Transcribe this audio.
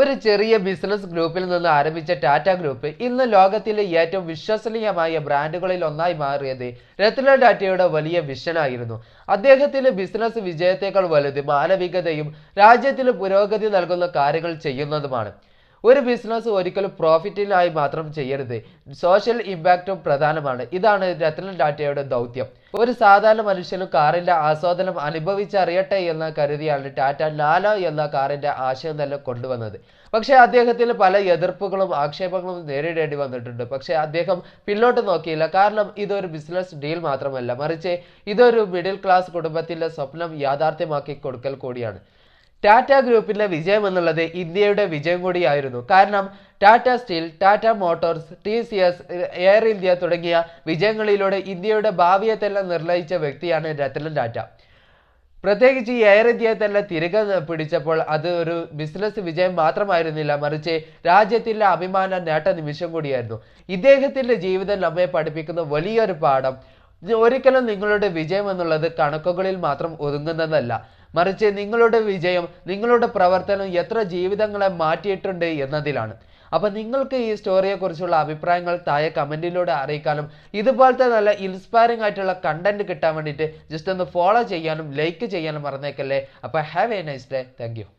ഒരു ചെറിയ ബിസിനസ് ഗ്രൂപ്പിൽ നിന്ന് ആരംഭിച്ച ടാറ്റ ഗ്രൂപ്പ് ഇന്ന് ലോകത്തിലെ ഏറ്റവും വിശ്വസനീയമായ ബ്രാൻഡുകളിൽ ഒന്നായി മാറിയത് രത്തൻ ടാറ്റയുടെ വലിയ വിഷനായിരുന്നു. അദ്ദേഹത്തിന്റെ ബിസിനസ് വിജയത്തേക്കാൾ വലുത് മാനവികതയും രാജ്യത്തിന് പുരോഗതി നൽകുന്ന കാര്യങ്ങൾ ചെയ്യുന്നതുമാണ്. ഒരു ബിസിനസ് ഒരിക്കലും പ്രോഫിറ്റിനായി മാത്രം ചെയ്യരുത്, സോഷ്യൽ ഇമ്പാക്റ്റും പ്രധാനമാണ്. ഇതാണ് രത്തൻ ടാറ്റയുടെ ദൗത്യം. ഒരു സാധാരണ മനുഷ്യനും കാറിന്റെ ആസ്വാദനം അനുഭവിച്ചറിയട്ടെ എന്ന് കരുതിയാണ് ടാറ്റ നാനോ എന്ന കാറിന്റെ ആശയം തന്നെ കൊണ്ടുവന്നത്. പക്ഷേ അദ്ദേഹത്തിന് പല എതിർപ്പുകളും ആക്ഷേപങ്ങളും നേരിടേണ്ടി വന്നിട്ടുണ്ട്. പക്ഷേ അദ്ദേഹം പിന്നോട്ട് നോക്കിയില്ല. കാരണം ഇതൊരു ബിസിനസ് ഡീൽ മാത്രമല്ല, മറിച്ച് ഇതൊരു മിഡിൽ ക്ലാസ് കുടുംബത്തിന്റെ സ്വപ്നം യാഥാർത്ഥ്യമാക്കി കൊടുക്കൽ കൂടിയാണ്. ടാറ്റ ഗ്രൂപ്പിന്റെ വിജയം എന്നുള്ളത് ഇന്ത്യയുടെ വിജയം കൂടിയായിരുന്നു. കാരണം Tata steel, Tata Motors, TCS, air India തുടങ്ങിയ വിജയങ്ങളിലൂടെ ഇന്ത്യയുടെ ഭാവിയെ തന്നെ നിർണയിച്ച വ്യക്തിയാണ് രത്തൻ ടാറ്റ. പ്രത്യേകിച്ച് എയർ ഇന്ത്യയെ തന്നെ തിരികെ പിടിച്ചപ്പോൾ അത് ഒരു ബിസിനസ് വിജയം മാത്രമായിരുന്നില്ല, മറിച്ച് രാജ്യത്തിന്റെ അഭിമാന നേട്ട നിമിഷം കൂടിയായിരുന്നു. ഇദ്ദേഹത്തിന്റെ ജീവിതം നമ്മെ പഠിപ്പിക്കുന്ന വലിയൊരു പാഠം, ഒരിക്കലും നിങ്ങളുടെ വിജയം എന്നുള്ളത് കണക്കുകളിൽ മാത്രം ഒതുങ്ങുന്നതല്ല, മറിച്ച് നിങ്ങളുടെ വിജയം, നിങ്ങളുടെ പ്രവർത്തനം എത്ര ജീവിതങ്ങളെ മാറ്റിയിട്ടുണ്ട് എന്നതിലാണ്. അപ്പൊ നിങ്ങൾക്ക് ഈ സ്റ്റോറിയെ കുറിച്ചുള്ള അഭിപ്രായങ്ങൾ താഴെ കമന്റിലൂടെ അറിയിക്കാനും ഇതുപോലത്തെ നല്ല ഇൻസ്പയറിംഗ് ആയിട്ടുള്ള കണ്ടന്റ് കിട്ടാൻ വേണ്ടിയിട്ട് ജസ്റ്റ് ഒന്ന് ഫോളോ ചെയ്യാനും ലൈക്ക് ചെയ്യാനും മറന്നേക്കല്ലേ. അപ്പൊ have A nice day. Thank you.